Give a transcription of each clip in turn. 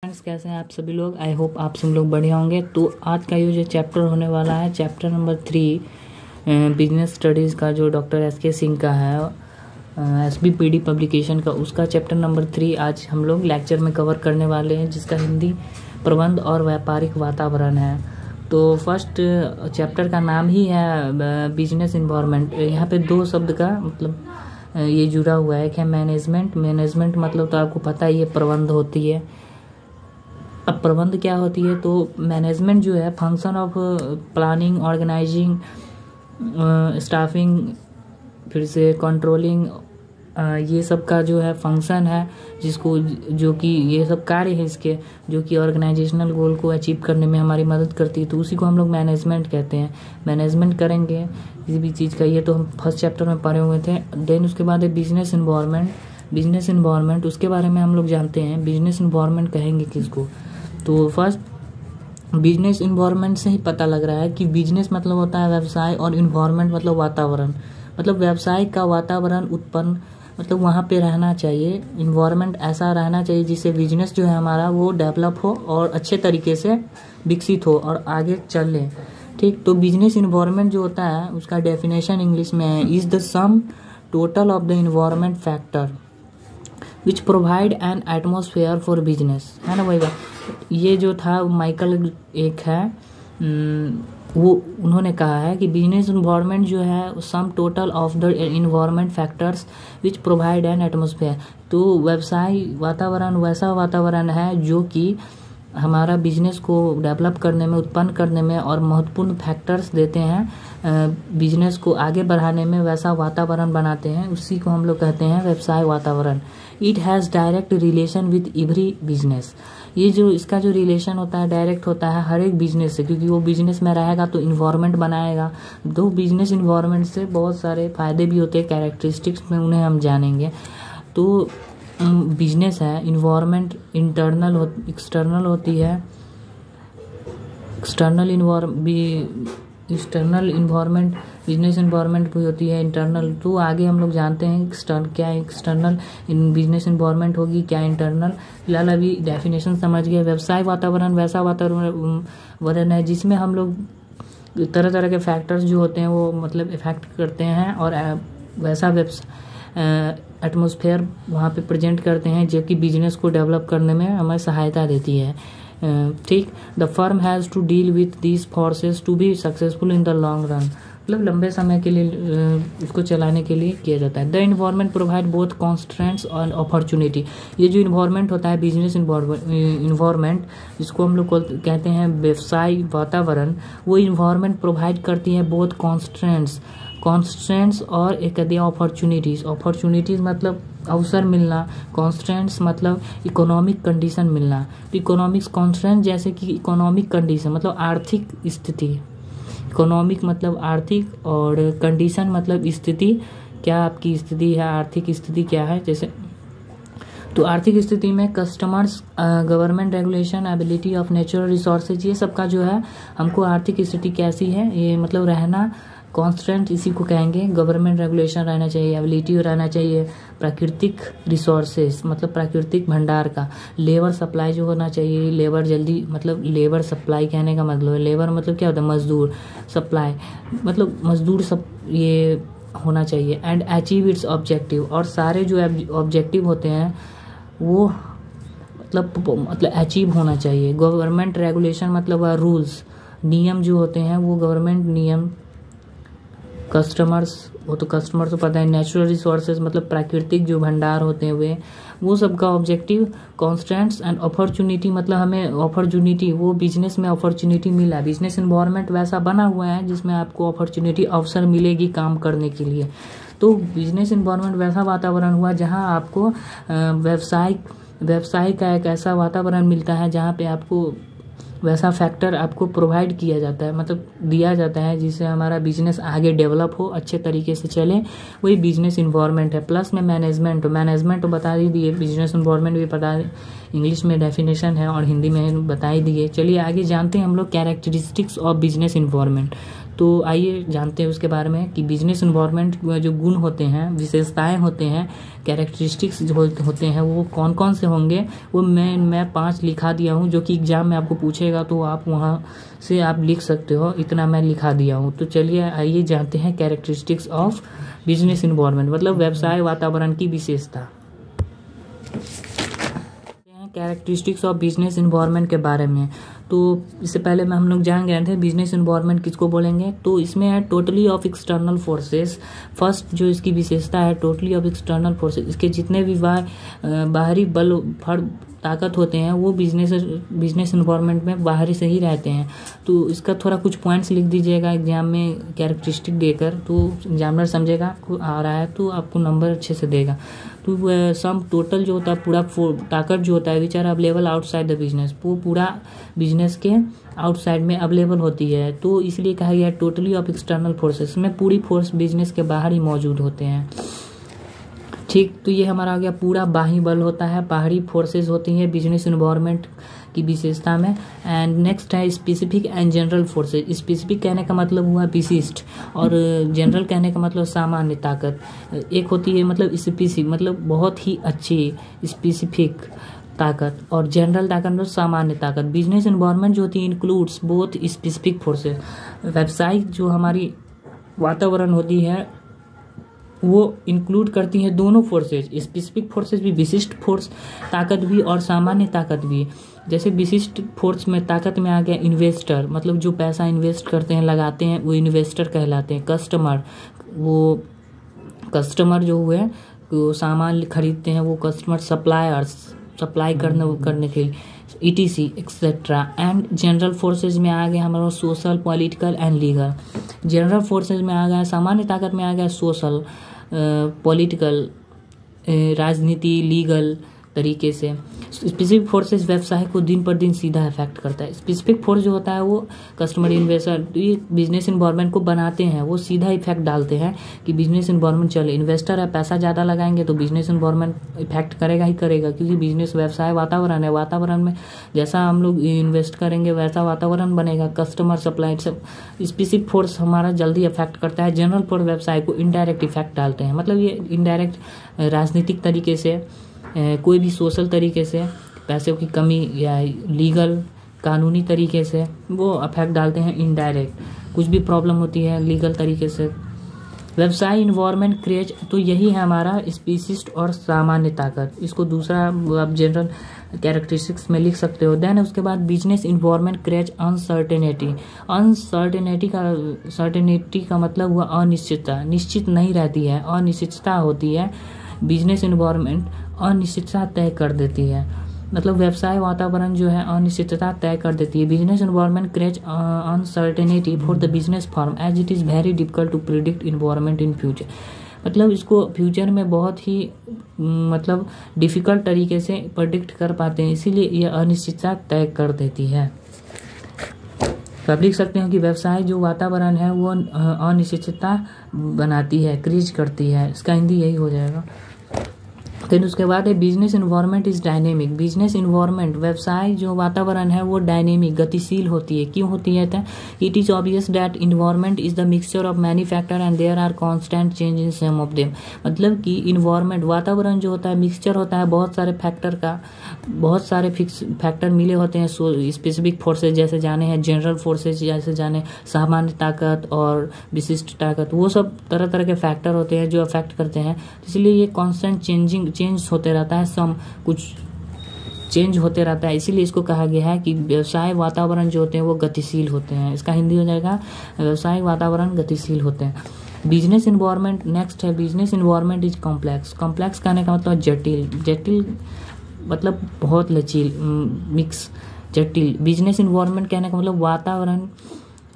Friends, कैसे हैं आप सभी लोग। आई होप आप सब लोग बढ़िया होंगे। तो आज का ये जो चैप्टर होने वाला है, चैप्टर नंबर 3 बिजनेस स्टडीज़ का, जो डॉक्टर एस.के. सिंह का है, एसबीपीडी पब्लिकेशन का, उसका चैप्टर नंबर 3 आज हम लोग लेक्चर में कवर करने वाले हैं, जिसका हिंदी प्रबंध और व्यापारिक वातावरण है। तो फर्स्ट चैप्टर का नाम ही है बिजनेस इन्वायरमेंट। यहाँ पे दो शब्द का मतलब ये जुड़ा हुआ है। एक है मैनेजमेंट। मैनेजमेंट मतलब तो आपको पता ही है, प्रबंध होती है। अब प्रबंध क्या होती है, तो मैनेजमेंट जो है function of planning, organising, staffing, फिर से कंट्रोलिंग, ये सब का जो है फंक्शन है, जिसको जो कि ये सब कार्य है इसके, जो कि ऑर्गेनाइजेशनल गोल को अचीव करने में हमारी मदद करती है। तो उसी को हम लोग मैनेजमेंट कहते हैं। मैनेजमेंट करेंगे किसी भी चीज़ का, ये तो हम फर्स्ट चैप्टर में पढ़े हुए थे। देन उसके बाद है बिजनेस इन्वायरमेंट। बिजनेस इन्वायरमेंट उसके बारे में हम लोग जानते हैं। बिजनेस इन्वायरमेंट कहेंगे किसको, तो फर्स्ट बिजनेस इन्वायरमेंट से ही पता लग रहा है कि बिजनेस मतलब होता है व्यवसाय, और इन्वायरमेंट मतलब वातावरण। मतलब व्यवसाय का वातावरण उत्पन्न, मतलब वहाँ पे रहना चाहिए। इन्वायरमेंट ऐसा रहना चाहिए जिससे बिजनेस जो है हमारा वो डेवलप हो और अच्छे तरीके से विकसित हो और आगे चले। ठीक, तो बिजनेस इन्वायरमेंट जो होता है उसका डेफिनेशन इंग्लिश में है, is the sum total of the environment factor which provide an atmosphere for business, है ना वही बात। ये जो था माइकल एक है, वो उन्होंने कहा है कि बिजनेस इन्वायरमेंट जो है sum total of the environment factors which provide an atmosphere. तो व्यवसाय वातावरण वैसा वातावरण है जो कि हमारा बिजनेस को डेवलप करने में, उत्पन्न करने में और महत्वपूर्ण फैक्टर्स देते हैं, बिजनेस को आगे बढ़ाने में वैसा वातावरण बनाते हैं। उसी को हम लोग कहते हैं व्यवसाय वातावरण। It has direct relation with every business. ये जो इसका जो रिलेशन होता है डायरेक्ट होता है हर एक बिजनेस से, क्योंकि वो बिजनेस में रहेगा तो इन्वायरमेंट बनाएगा। दो बिजनेस इन्वायरमेंट से बहुत सारे फायदे भी होते हैं, कैरेक्टरिस्टिक्स में उन्हें हम जानेंगे। तो बिजनेस है, इन्वायरमेंट इंटरनल एक्सटर्नल होती है। एक्सटर्नल इन्वायरमेंट बिजनेस इन्वायरमेंट भी होती है, इंटरनल। तो आगे हम लोग जानते हैं क्या एक्सटर्नल बिजनेस इन्वायरमेंट होगी, क्या इंटरनल। फिलहाल अभी डेफिनेशन समझ गए। व्यवसाय वातावरण वैसा वातावरण है जिसमें हम लोग तरह तरह के फैक्टर्स जो होते हैं वो मतलब इफेक्ट करते हैं, और वैसा एटमॉस्फेयर वहाँ पे प्रेजेंट करते हैं जो कि बिजनेस को डेवलप करने में हमें सहायता देती है। ठीक, the firm has to deal with these forces to be successful in the long run. मतलब लंबे समय के लिए इसको चलाने के लिए किया जाता है। The environment provide both constraints और अपॉर्चुनिटी। ये जो इन्वायरमेंट होता है बिजनेस इन्वायरमेंट, जिसको हम लोग कहते हैं व्यवसाय वातावरण, वो इन्वायरमेंट प्रोवाइड करती है बोथ कॉन्स्ट्रेंट्स और एक दिया अपॉर्चुनिटीज़ मतलब अवसर मिलना, कॉन्स्टेंट्स मतलब इकोनॉमिक कंडीशन मिलना। तो इकोनॉमिक्स कॉन्स्टेंट जैसे कि इकोनॉमिक कंडीशन मतलब आर्थिक स्थिति, इकोनॉमिक मतलब आर्थिक, और कंडीशन मतलब स्थिति, क्या आपकी स्थिति है, आर्थिक स्थिति क्या है। जैसे तो आर्थिक स्थिति में customers, government regulation, ability of natural resources, ये सब का जो है हमको आर्थिक स्थिति कैसी है ये मतलब रहना। कॉन्स्टेंट इसी को कहेंगे, गवर्नमेंट रेगुलेशन रहना चाहिए, एबिलिटी रहना चाहिए, प्राकृतिक रिसोर्सेज मतलब प्राकृतिक भंडार का, लेबर सप्लाई जो होना चाहिए, लेबर जल्दी मतलब लेबर सप्लाई कहने का मतलब है, लेबर मतलब क्या होता है, मजदूर, सप्लाई मतलब मजदूर सब ये होना चाहिए। एंड अचीव इट्स ऑब्जेक्टिव, और सारे जो ऑब्जेक्टिव होते हैं वो मतलब अचीव होना चाहिए। गवर्नमेंट रेगुलेशन मतलब रूल्स, नियम जो होते हैं वो गवर्नमेंट नियम। कस्टमर्स, वो तो कस्टमर तो पता है। नेचुरल रिसोर्सेज मतलब प्राकृतिक जो भंडार होते हैं वे, वो सबका ऑब्जेक्टिव। कॉन्स्टेंट्स एंड अपॉर्चुनिटी मतलब हमें अपॉर्चुनिटी, वो बिजनेस में अपॉर्चुनिटी मिला। बिजनेस इन्वायरमेंट वैसा बना हुआ है जिसमें आपको अपॉर्चुनिटी, अवसर मिलेगी काम करने के लिए। तो बिजनेस इन्वायरमेंट वैसा वातावरण हुआ जहाँ आपको व्यवसाय का एक ऐसा वातावरण मिलता है जहाँ पे आपको वैसा फैक्टर आपको प्रोवाइड किया जाता है, मतलब दिया जाता है, जिससे हमारा बिजनेस आगे डेवलप हो, अच्छे तरीके से चले, वही बिजनेस इन्वायरमेंट है। प्लस में मैनेजमेंट तो बता ही दिए, बिजनेस इन्वायरमेंट भी पता, इंग्लिश में डेफिनेशन है और हिंदी में बता ही दिए। चलिए आगे जानते हैं हम लोग कैरेक्टरिस्टिक्स ऑफ बिजनेस इन्वायरमेंट। तो आइए जानते हैं उसके बारे में कि बिजनेस इन्वायरमेंट में जो गुण होते हैं, विशेषताएं होते हैं, कैरेक्टरिस्टिक्स जो होते हैं वो कौन कौन से होंगे, वो मैं 5 लिखा दिया हूँ, जो कि एग्जाम में आपको पूछेगा तो आप वहाँ से आप लिख सकते हो, इतना मैं लिखा दिया हूँ। तो चलिए आइए जानते हैं कैरेक्टरिस्टिक्स ऑफ बिजनेस इन्वायरमेंट, मतलब व्यवसाय वातावरण की विशेषता। कैरेक्टरिस्टिक्स ऑफ बिजनेस इन्वायरमेंट के बारे में, तो इससे पहले में हम लोग जान गए थे बिजनेस इन्वायरमेंट किसको बोलेंगे। तो इसमें है totally off external forces. First जो इसकी विशेषता है टोटली ऑफ एक्सटर्नल फोर्सेस, इसके जितने भी बाहरी बल ताकत होते हैं वो बिजनेस इन्वायरमेंट में बाहरी से ही रहते हैं। तो इसका थोड़ा कुछ पॉइंट्स लिख दीजिएगा एग्जाम में कैरेक्टरिस्टिक देकर, तो एग्जामिनर समझेगा आपको आ रहा है तो आपको नंबर अच्छे से देगा। तो सम टोटल जो होता है पूरा ताकत जो होता है which are available outside the business, वो पूरा बिजनेस के आउटसाइड में अवेलेबल होती है, तो इसलिए कहा गया टोटली ऑफ एक्सटर्नल फोर्सेस, में पूरी फोर्स बिजनेस के बाहर ही मौजूद होते हैं। ठीक, तो ये हमारा आ गया पूरा बाह्य बल होता है, बाहरी फोर्सेस होती हैं बिजनेस इन्वायरमेंट की विशेषता में। एंड नेक्स्ट है specific and general forces. Specific कहने का मतलब हुआ विशिष्ट, और जनरल कहने का मतलब सामान्य ताकत। एक होती है मतलब स्पेसिफिक मतलब बहुत ही अच्छी स्पेसिफिक ताकत, और जनरल ताकत मतलब सामान्य ताकत। बिजनेस इन्वायरमेंट जो होती है इंक्लूड्स बोथ स्पेसिफिक फोर्सेस। व्यावसायिक जो हमारी वातावरण होती है वो इंक्लूड करती है दोनों फोर्सेज, स्पेसिफिक फोर्सेज भी, विशिष्ट फोर्स ताकत भी और सामान्य ताकत भी। जैसे विशिष्ट फोर्स में ताकत में आ गया इन्वेस्टर, मतलब जो पैसा इन्वेस्ट करते हैं लगाते हैं वो इन्वेस्टर कहलाते हैं। कस्टमर, वो कस्टमर जो हुए वो सामान खरीदते हैं वो कस्टमर। सप्लायर्स, सप्लाई करने के लिए, ETC etcetera. And general forces में आ गया हमारा social, political and legal. General forces में आ गया, सामान्य ताकत में आ गया सोशल, पॉलिटिकल, राजनीति, लीगल तरीके से। स्पेसिफिक फोर्सेस व्यवसाय को दिन पर दिन सीधा इफेक्ट करता है। स्पेसिफिक फोर्स जो होता है वो कस्टमर, इन्वेस्टर, ये बिजनेस इन्वायरमेंट को बनाते हैं, वो सीधा इफेक्ट डालते हैं कि बिजनेस इन्वायरमेंट चले। इन्वेस्टर है, पैसा ज़्यादा लगाएंगे तो बिजनेस इन्वायरमेंट इफेक्ट करेगा ही करेगा, क्योंकि बिजनेस व्यवसाय वातावरण है, वातावरण में जैसा हम लोग इन्वेस्ट करेंगे वैसा वातावरण बनेगा। कस्टमर, सप्लाई, सब स्पेसिफिक फोर्स हमारा जल्दी इफेक्ट करता है। जनरल फोर्स व्यवसाय को इनडायरेक्ट इफेक्ट डालते हैं, मतलब ये इनडायरेक्ट राजनीतिक तरीके से, कोई भी सोशल तरीके से, पैसे की कमी, या लीगल कानूनी तरीके से वो अफेक्ट डालते हैं इनडायरेक्ट। कुछ भी प्रॉब्लम होती है लीगल तरीके से। व्यवसाय इन्वायरमेंट क्रिएट, तो यही है हमारा स्पेसिस्ट और सामान्य ताकत। इसको दूसरा आप जनरल कैरेक्टरिस्टिक्स में लिख सकते हो। देन उसके बाद business environment create uncertainty. Certainty का मतलब हुआ अनिश्चितता, निश्चित नहीं रहती है, अनिश्चितता होती है। बिजनेस इन्वायरमेंट अनिश्चितता तय कर देती है, मतलब व्यवसाय वातावरण जो है अनिश्चितता तय कर देती है। Business environment create uncertainty for the business firm as it is very difficult to predict environment in future. मतलब इसको फ्यूचर में बहुत ही मतलब डिफिकल्ट तरीके से प्रेडिक्ट कर पाते हैं, इसीलिए यह अनिश्चितता तय कर देती है। तो आप लिख सकते हैं कि व्यवसाय जो वातावरण है वो अनिश्चितता बनाती है, क्रिएट करती है। इसका हिंदी यही हो जाएगा। फिर उसके बाद है business environment is dynamic. Business environment व्यवसाय जो वातावरण है वो डायनेमिक, गतिशील होती है। क्यों होती है? It is obvious that environment is the mixture of many factor and there are constant change in some of them. मतलब कि इन्वायरमेंट वातावरण जो होता है मिक्सचर होता है बहुत सारे फैक्टर का, बहुत सारे फिक्स फैक्टर मिले होते हैं। स्पेसिफिक फोर्सेज जैसे जाने हैं, जनरल फोर्सेज जैसे जाने, सामान्य ताकत और विशिष्ट ताकत, वो सब तरह तरह के फैक्टर होते हैं जो अफेक्ट करते हैं। इसलिए ये कांस्टेंट चेंज होते रहता है, सम कुछ चेंज होते रहता है, इसीलिए इसको कहा गया है कि व्यवसाय वातावरण जो होते हैं वो गतिशील होते हैं। इसका हिंदी हो जाएगा व्यवसाय वातावरण गतिशील होते हैं। बिजनेस इन्वायरमेंट नेक्स्ट है, business environment is complex. Complex कहने का मतलब जटिल, जटिल मतलब बहुत लचील, मिक्स, जटिल। बिजनेस इन्वायरमेंट कहने का मतलब वातावरण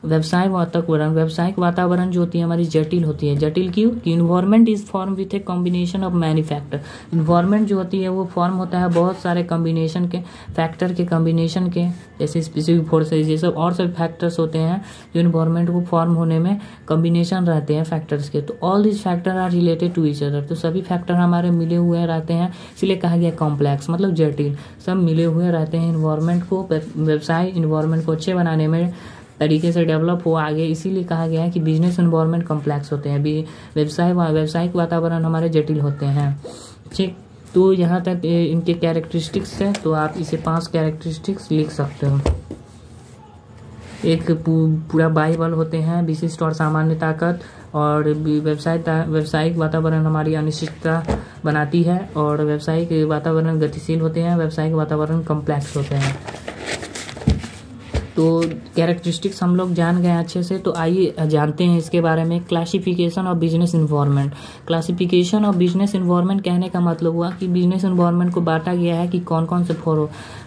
व्यावसायिक वातावरण जो होती है हमारी जटिल होती है। जटिल क्यों? कि environment is form with a combination of many factor. Environment जो होती है वो फॉर्म होता है बहुत सारे कॉम्बिनेशन के, फैक्टर के कॉम्बिनेशन के, जैसे स्पेसिफिक फोर्सेज, ये सब और सब फैक्टर्स होते हैं जो इन्वायरमेंट को फॉर्म होने में कॉम्बिनेशन रहते हैं फैक्टर्स के। तो all this factor are related to each other. तो सभी फैक्टर हमारे मिले हुए रहते हैं, इसलिए कहा गया कॉम्प्लेक्स, मतलब जटिल, सब मिले हुए रहते हैं। इन्वायरमेंट को, व्यवसाय इन्वायरमेंट को अच्छे बनाने में तरीके से डेवलप हो आगे, इसीलिए कहा गया है कि बिजनेस एनवायरनमेंट कॉम्प्लेक्स होते हैं, व्यावसायिक वातावरण हमारे जटिल होते हैं। ठीक, तो यहाँ तक इनके कैरेक्टरिस्टिक्स है, तो आप इसे 5 कैरेक्टरिस्टिक्स लिख सकते हो। एक पूरा बाइबल होते हैं, विशिष्ट और सामान्य ताकत, और व्यावसायिक वातावरण हमारी अनिश्चितता बनाती है, और व्यावसायिक वातावरण गतिशील होते हैं, व्यावसायिक वातावरण कॉम्प्लेक्स होते हैं। तो कैरेक्टरिस्टिक्स हम लोग जान गए अच्छे से, तो आइए जानते हैं इसके बारे में। Classification of business environment. Classification of business environment कहने का मतलब हुआ कि बिजनेस इन्वायरमेंट को बांटा गया है कि कौन कौन से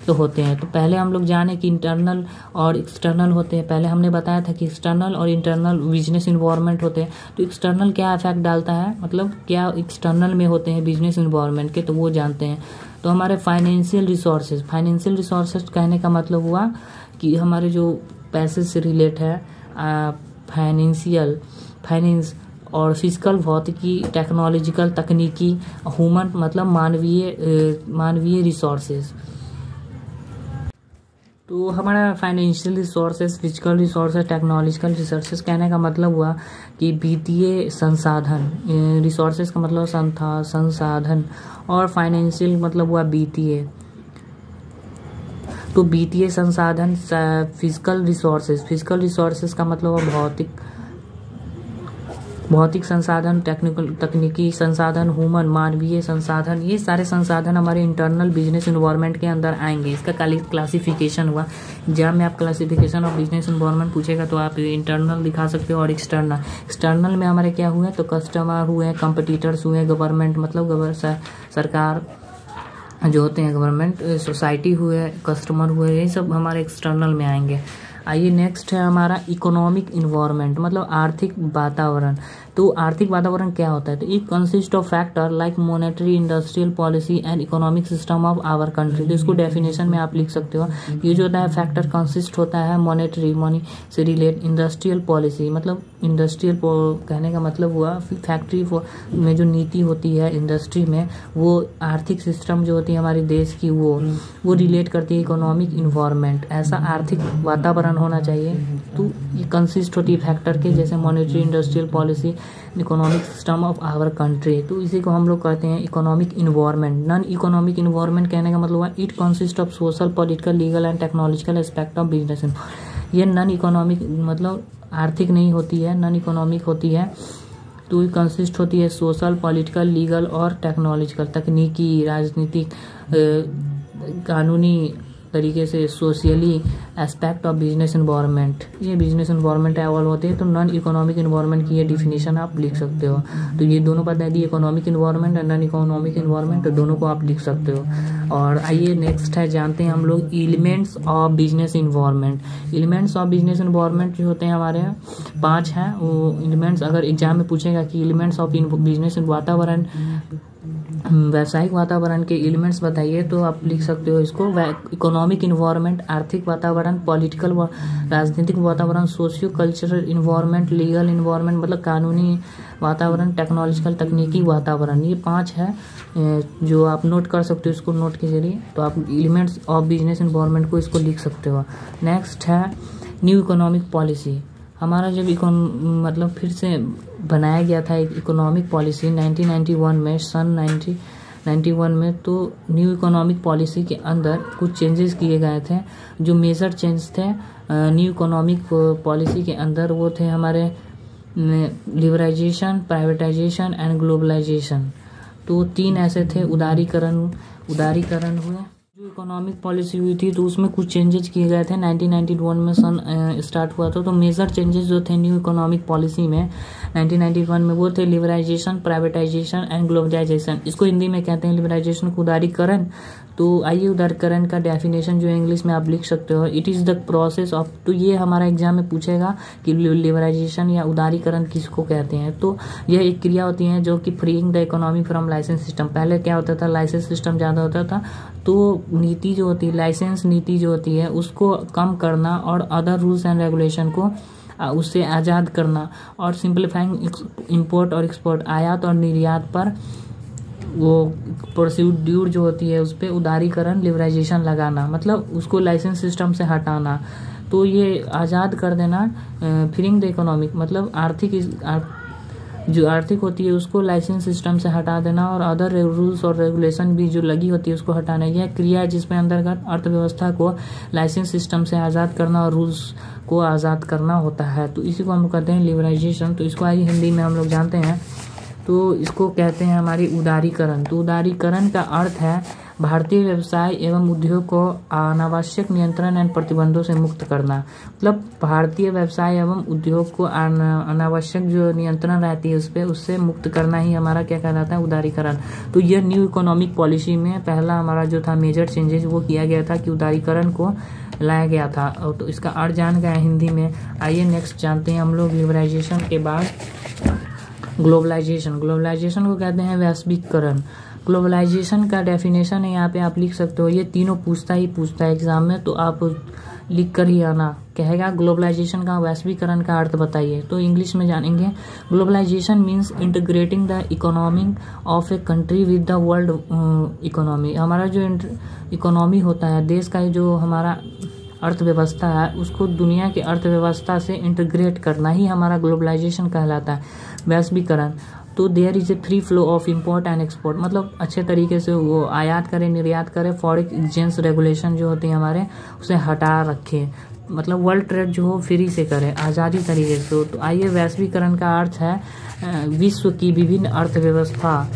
तो होते हैं। तो पहले हम लोग जाने कि इंटरनल और एक्सटर्नल होते हैं। पहले हमने बताया था कि एक्सटर्नल और इंटरनल बिजनेस इन्वायरमेंट होते हैं। तो एक्सटर्नल क्या इफेक्ट डालता है, मतलब क्या एक्सटर्नल में होते हैं बिजनेस इन्वायरमेंट के, तो वो जानते हैं। तो हमारे फाइनेंशियल रिसोर्सेज कहने का मतलब हुआ कि हमारे जो पैसे से रिलेट है, फाइनेंस और फिजिकल, भौतिकी, टेक्नोलॉजिकल, तकनीकी, ह्यूमन मतलब मानवीय रिसोर्सेज। तो हमारा financial resources, physical resources, technological resources कहने का मतलब हुआ कि वित्तीय संसाधन, रिसोर्सेज का मतलब संसाधन, और फाइनेंशियल मतलब हुआ वित्तीय। तो वित्तीय संसाधन, फिजिकल रिसोर्सेज का मतलब भौतिक संसाधन, तकनीकी संसाधन, ह्यूमन मानवीय संसाधन, ये सारे संसाधन हमारे इंटरनल बिजनेस इन्वायरमेंट के अंदर आएंगे। इसका क्लासिफिकेशन हुआ। एग्जाम में आप क्लासिफिकेशन ऑफ बिजनेस इन्वायरमेंट पूछेगा तो आप इंटरनल दिखा सकते हो और एक्सटर्नल में हमारे क्या हुए, तो कस्टमर हुए, कंपटीटर्स हुए, गवर्नमेंट मतलब सरकार जो होते हैं, गवर्नमेंट, सोसाइटी हुए, कस्टमर हुए, ये सब हमारे एक्सटर्नल में आएंगे। आइए नेक्स्ट है हमारा इकोनॉमिक इन्वायरमेंट, मतलब आर्थिक वातावरण। तो आर्थिक वातावरण क्या होता है, तो it consist of factor like monetary, industrial policy and economic system of our country. तो इसको डेफिनेशन में आप लिख सकते हो। ये जो होता है फैक्टर कंसिस्ट होता है मॉनेटरी, मनी से रिलेट, इंडस्ट्रियल पॉलिसी मतलब इंडस्ट्रियल कहने का मतलब हुआ फैक्ट्री में जो नीति होती है इंडस्ट्री में, वो आर्थिक सिस्टम जो होती है हमारे देश की वो रिलेट करती है इकोनॉमिक इन्वायरमेंट। ऐसा आर्थिक वातावरण होना चाहिए। तो ये कंसिस्ट होती है फैक्टर के, जैसे monetary, industrial policy, economic system of our country. तो इसी को हम लोग कहते हैं economic environment. Non economic environment कहने का मतलब हुआ it consist of social, political, legal and technological aspect of business. ये नॉन इकोनॉमिक मतलब आर्थिक नहीं होती है, नॉन इकोनॉमिक होती है। तो ये कंसिस्ट होती है सोशल, पॉलिटिकल, लीगल और टेक्नोलॉजिकल, तकनीकी, राजनीतिक, कानूनी तरीके से, socially aspect of business environment. ये बिजनेस इन्वायरमेंट एवॉल्व होते हैं। तो नॉन इकोनॉमिक इन्वायरमेंट की ये डिफिनेशन आप लिख सकते हो। तो ये दोनों बता दी, इकोनॉमिक इन्वायरमेंट और नॉन इकोनॉमिक इन्वायरमेंट, दोनों को आप लिख सकते हो। और आइए नेक्स्ट है जानते हैं हम लोग elements of business environment. Elements of business environment जो होते हैं हमारे 5 हैं। वो एलिमेंट्स अगर एग्जाम में पूछेगा कि एलिमेंट्स ऑफ बिजनेस वातावरण, व्यावसायिक वातावरण के एलिमेंट्स बताइए, तो आप लिख सकते हो इसको। इकोनॉमिक इन्वायरमेंट आर्थिक वातावरण, पॉलिटिकल राजनीतिक वातावरण, socio cultural environment, legal environment मतलब कानूनी वातावरण, टेक्नोलॉजिकल तकनीकी वातावरण। ये 5 है जो आप नोट कर सकते हो इसको नोट के जरिए। तो आप एलिमेंट्स ऑफ बिजनेस इन्वायरमेंट को इसको लिख सकते हो। नेक्स्ट है न्यू इकोनॉमिक पॉलिसी। हमारा जब मतलब फिर से बनाया गया था एक इकोनॉमिक पॉलिसी 1991 में, सन 1991 में। तो न्यू इकोनॉमिक पॉलिसी के अंदर कुछ चेंजेस किए गए थे। जो मेजर चेंज थे न्यू इकोनॉमिक पॉलिसी के अंदर वो थे हमारे लिबराइजेशन, प्राइवेटाइजेशन एंड ग्लोबलाइजेशन। तो 3 ऐसे थे। उदारीकरण हुए। जो इकोनॉमिक पॉलिसी हुई थी तो उसमें कुछ चेंजेस किए गए थे 1991 में सन स्टार्ट हुआ था। तो मेजर चेंजेस जो थे न्यू इकोनॉमिक पॉलिसी में 1991 में वो थे लिबराइजेशन, प्राइवेटाइजेशन एंड ग्लोबलाइजेशन। इसको हिंदी में कहते हैं लिबराइजेशन को उदारीकरण, तो आइए उदारीकरण का डेफिनेशन जो है इंग्लिश में आप लिख सकते हो, it is the process of, तो ये हमारा एग्जाम में पूछेगा कि लिबरलाइजेशन या उदारीकरण किसको कहते हैं। तो यह एक क्रिया होती है जो कि freeing the economy from licence system. पहले क्या होता था, लाइसेंस सिस्टम ज़्यादा होता था, तो नीति जो होती है, लाइसेंस नीति जो होती है उसको कम करना और अदर रूल्स एंड रेगुलेशन को उससे आज़ाद करना, और सिंप्लीफाइंग इंपोर्ट और एक्सपोर्ट, आयात और निर्यात पर वो प्रोसीड्यूर जो होती है उस पर उदारीकरण लिबराइजेशन लगाना, मतलब उसको लाइसेंस सिस्टम से हटाना। तो ये आज़ाद कर देना, फ्रीइंग द इकोनॉमिक मतलब जो आर्थिक होती है उसको लाइसेंस सिस्टम से हटा देना, और अदर रूल्स और रेगुलेशन भी जो लगी होती है उसको हटाना। यह क्रिया है जिसमें अंतर्गत अर्थव्यवस्था को लाइसेंस सिस्टम से आज़ाद करना और रूल्स को आज़ाद करना होता है। तो इसी को हम कहते हैं लिबराइजेशन। तो इसको आइए हिंदी में हम लोग जानते हैं, तो इसको कहते हैं हमारी उदारीकरण। तो उदारीकरण का अर्थ है भारतीय व्यवसाय एवं उद्योग को अनावश्यक नियंत्रण एवं प्रतिबंधों से मुक्त करना। मतलब भारतीय व्यवसाय एवं उद्योग को अनावश्यक जो नियंत्रण रहती है उस पर, उससे मुक्त करना ही हमारा क्या कहलाता है, उदारीकरण। तो यह न्यू इकोनॉमिक पॉलिसी में पहला हमारा जो था मेजर चेंजेस वो किया गया था कि उदारीकरण को लाया गया था। तो इसका अर्थ जान गया हिंदी में। आइए नेक्स्ट जानते हैं हम लोग लिबराइजेशन के बाद ग्लोबलाइजेशन। ग्लोबलाइजेशन को कहते हैं वैश्वीकरण। ग्लोबलाइजेशन का डेफिनेशन है यहाँ पे आप लिख सकते हो, ये तीनों पूछता है एग्जाम में, तो आप लिख कर ही आना। कहेगा ग्लोबलाइजेशन का वैश्वीकरण का अर्थ बताइए, तो इंग्लिश में जानेंगे। Globalisation means integrating the economy of a country with the world economy. हमारा जो इकोनॉमी होता है देश का, जो हमारा अर्थव्यवस्था है उसको दुनिया की अर्थव्यवस्था से इंटीग्रेट करना ही हमारा ग्लोबलाइजेशन कहलाता है, वैश्वीकरण। तो there is a free flow of import and export, मतलब अच्छे तरीके से वो आयात करे निर्यात करे, फॉरेन एक्सचेंज रेगुलेशन जो होते हैं हमारे उसे हटा रखे, मतलब वर्ल्ड ट्रेड जो हो फ्री से करे आज़ादी तरीके से। तो आइए वैश्वीकरण का अर्थ है विश्व की विभिन्न अर्थव्यवस्था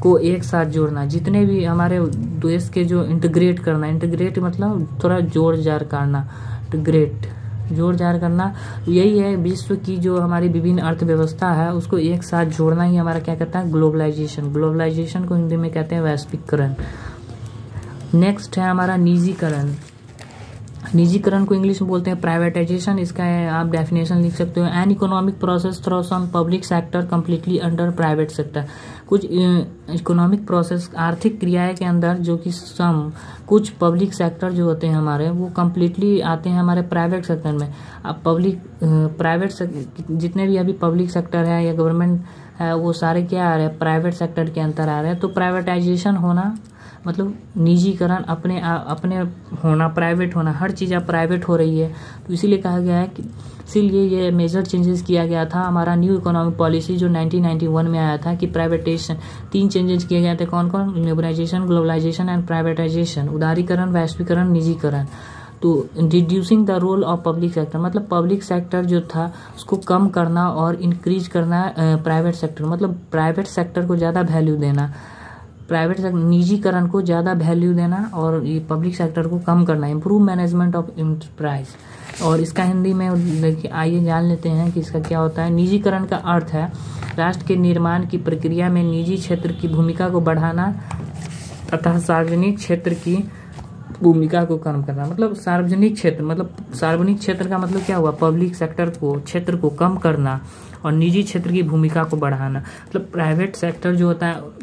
को एक साथ जोड़ना, जितने भी हमारे देश के जो इंटीग्रेट करना, इंटीग्रेट मतलब थोड़ा जोड़ जाड़ करना, इंटीग्रेट जोड़ जाड़ करना, यही है विश्व की जो हमारी विभिन्न अर्थव्यवस्था है उसको एक साथ जोड़ना ही हमारा क्या कहता है, ग्लोबलाइजेशन। ग्लोबलाइजेशन को हिंदी में कहते हैं वैश्वीकरण। नेक्स्ट है हमारा निजीकरण। निजीकरण को इंग्लिश में बोलते हैं प्राइवेटाइजेशन। इसका आप डेफिनेशन लिख सकते हो, an economic process throws on public sector completely under private sector. कुछ इकोनॉमिक प्रोसेस आर्थिक क्रियाएं के अंदर जो कि कुछ पब्लिक सेक्टर जो होते हैं हमारे वो कम्प्लीटली आते हैं हमारे प्राइवेट सेक्टर में। अब प्राइवेट जितने भी अभी पब्लिक सेक्टर है या गवर्नमेंट है वो सारे क्या आ रहे हैं, प्राइवेट सेक्टर के अंदर आ रहे हैं। तो प्राइवेटाइजेशन होना मतलब निजीकरण, अपने होना, प्राइवेट होना, हर चीज़ अब प्राइवेट हो रही है। तो इसीलिए कहा गया है कि इसीलिए ये मेजर चेंजेस किया गया था हमारा न्यू इकोनॉमिक पॉलिसी जो 1991 में आया था कि प्राइवेटाइजेशन, 3 चेंजेस किए गए थे। कौन कौन, लिबराइजेशन, ग्लोबलाइजेशन एंड प्राइवेटाइजेशन, उदारीकरण, वैश्वीकरण, निजीकरण। तो reducing the role of public sector, मतलब पब्लिक सेक्टर जो था उसको कम करना और इंक्रीज करना प्राइवेट सेक्टर, मतलब प्राइवेट सेक्टर को ज़्यादा वैल्यू देना, प्राइवेट सेक्टर निजीकरण को ज़्यादा वैल्यू देना और ये पब्लिक सेक्टर को कम करना, इम्प्रूव मैनेजमेंट ऑफ एंटरप्राइज। और इसका हिंदी में देखिए, आइए जान लेते हैं कि इसका क्या होता है। निजीकरण का अर्थ है राष्ट्र के निर्माण की प्रक्रिया में निजी क्षेत्र की भूमिका को बढ़ाना तथा सार्वजनिक क्षेत्र की भूमिका को कम करना। मतलब सार्वजनिक क्षेत्र का मतलब क्या हुआ, पब्लिक सेक्टर को, क्षेत्र को कम करना और निजी क्षेत्र की भूमिका को बढ़ाना। मतलब प्राइवेट सेक्टर जो होता है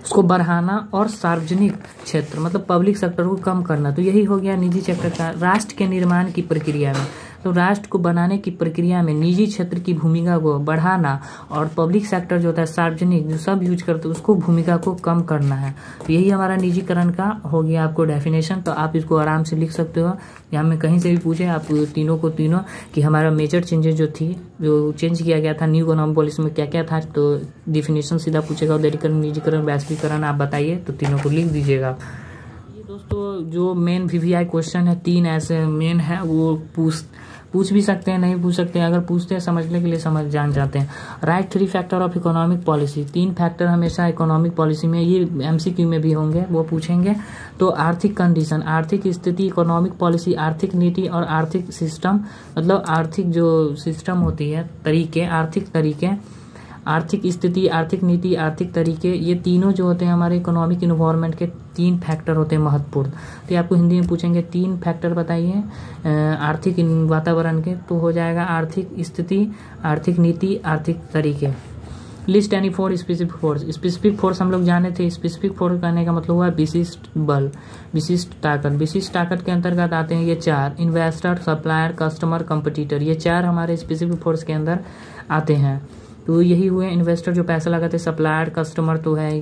उसको बढ़ाना और सार्वजनिक क्षेत्र मतलब पब्लिक सेक्टर को कम करना। तो यही हो गया निजी सेक्टर का। राष्ट्र के निर्माण की प्रक्रिया में, तो राष्ट्र को बनाने की प्रक्रिया में निजी क्षेत्र की भूमिका को बढ़ाना और पब्लिक सेक्टर जो होता है सार्वजनिक जो सब यूज करते हैं उसको भूमिका को कम करना है। तो यही हमारा निजीकरण का हो गया आपको डेफिनेशन। तो आप इसको आराम से लिख सकते हो, यहाँ में कहीं से भी पूछे आप तीनों कि हमारा मेजर चेंजेस जो चेंज किया गया था न्यू इकोनॉमिक पॉलिसी में क्या क्या था, तो डेफिनेशन सीधा पूछेगा, उदारीकरण, निजीकरण, वैश्वीकरण आप बताइए, तो तीनों को लिख दीजिएगा। दोस्तों जो मेन VVI क्वेश्चन है 3 ऐसे मेन है, वो पूछ भी सकते हैं, नहीं पूछ सकते हैं। अगर पूछते हैं समझने के लिए जान जाते हैं। Right 3 factor of economic policy, 3 factor हमेशा इकोनॉमिक पॉलिसी में, ये MCQ में भी होंगे, वो पूछेंगे। तो आर्थिक कंडीशन, आर्थिक स्थिति, इकोनॉमिक पॉलिसी, आर्थिक नीति और आर्थिक सिस्टम, मतलब आर्थिक जो सिस्टम होती है, तरीके, आर्थिक तरीके आर्थिक स्थिति, आर्थिक नीति, आर्थिक तरीके, ये तीनों जो होते हैं हमारे इकोनॉमिक इन्वायरमेंट के 3 फैक्टर होते हैं महत्वपूर्ण। तो ये आपको हिंदी में पूछेंगे 3 फैक्टर बताइए आर्थिक वातावरण के, तो हो जाएगा आर्थिक स्थिति, आर्थिक नीति, आर्थिक तरीके। List any 4 specific force. Specific force हम लोग जाने थे, स्पेसिफिक फोर्स कहने का मतलब हुआ विशिष्ट बल, विशिष्ट ताकत। विशिष्ट ताकत के अंतर्गत आते हैं ये 4, इन्वेस्टर, सप्लायर, कस्टमर, कंपटीटर, ये 4 हमारे स्पेसिफिक फोर्स के अंदर आते हैं। तो यही हुए इन्वेस्टर जो पैसा लगाते हैं, सप्लायर, कस्टमर तो है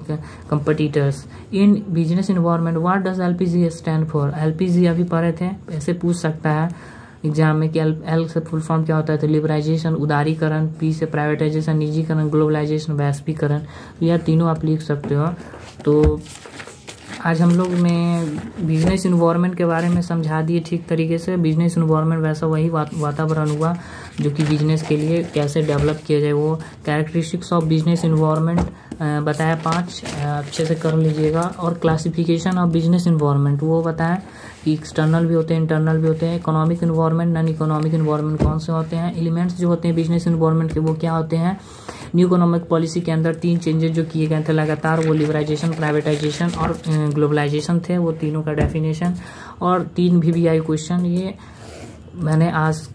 competitors. In business environment what does LPG stand for. LPG अभी पढ़े थे, ऐसे पूछ सकता है एग्जाम में कि एल से फुल फॉर्म क्या होता है, तो लिबराइजेशन उदारीकरण, पी से प्राइवेटाइजेशन निजीकरण, ग्लोबलाइजेशन वैश्वीकरण, तो यह तीनों आप लिख सकते हो। तो आज हम लोग ने बिजनेस इन्वायरमेंट के बारे में समझा दिए ठीक तरीके से। बिजनेस इन्वायरमेंट वैसा वही वातावरण हुआ जो कि बिजनेस के लिए कैसे डेवलप किया जाए, वो कैरेक्टरिस्टिक्स ऑफ बिजनेस इन्वायरमेंट बताया 5, अच्छे से कर लीजिएगा। और क्लासिफिकेशन ऑफ बिजनेस इन्वायरमेंट वो बताया कि एक्सटर्नल भी होते हैं, इंटरनल भी होते हैं। Economic environment, non economic environment कौन से होते हैं, एलिमेंट्स जो होते हैं बिजनेस इन्वायरमेंट के वो क्या होते हैं। न्यू इकोनॉमिक पॉलिसी के अंदर 3 चेंजेस जो किए गए थे लगातार, वो लिबराइजेशन, प्राइवेटाइजेशन और ग्लोबलाइजेशन थे, वो तीनों का डेफिनेशन। और 3 VVI क्वेश्चन ये मैंने आज।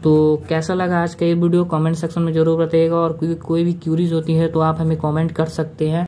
तो कैसा लगा आज का ये वीडियो कमेंट सेक्शन में जरूर बताइएगा, और कोई भी क्यूरीज होती है तो आप हमें कमेंट कर सकते हैं।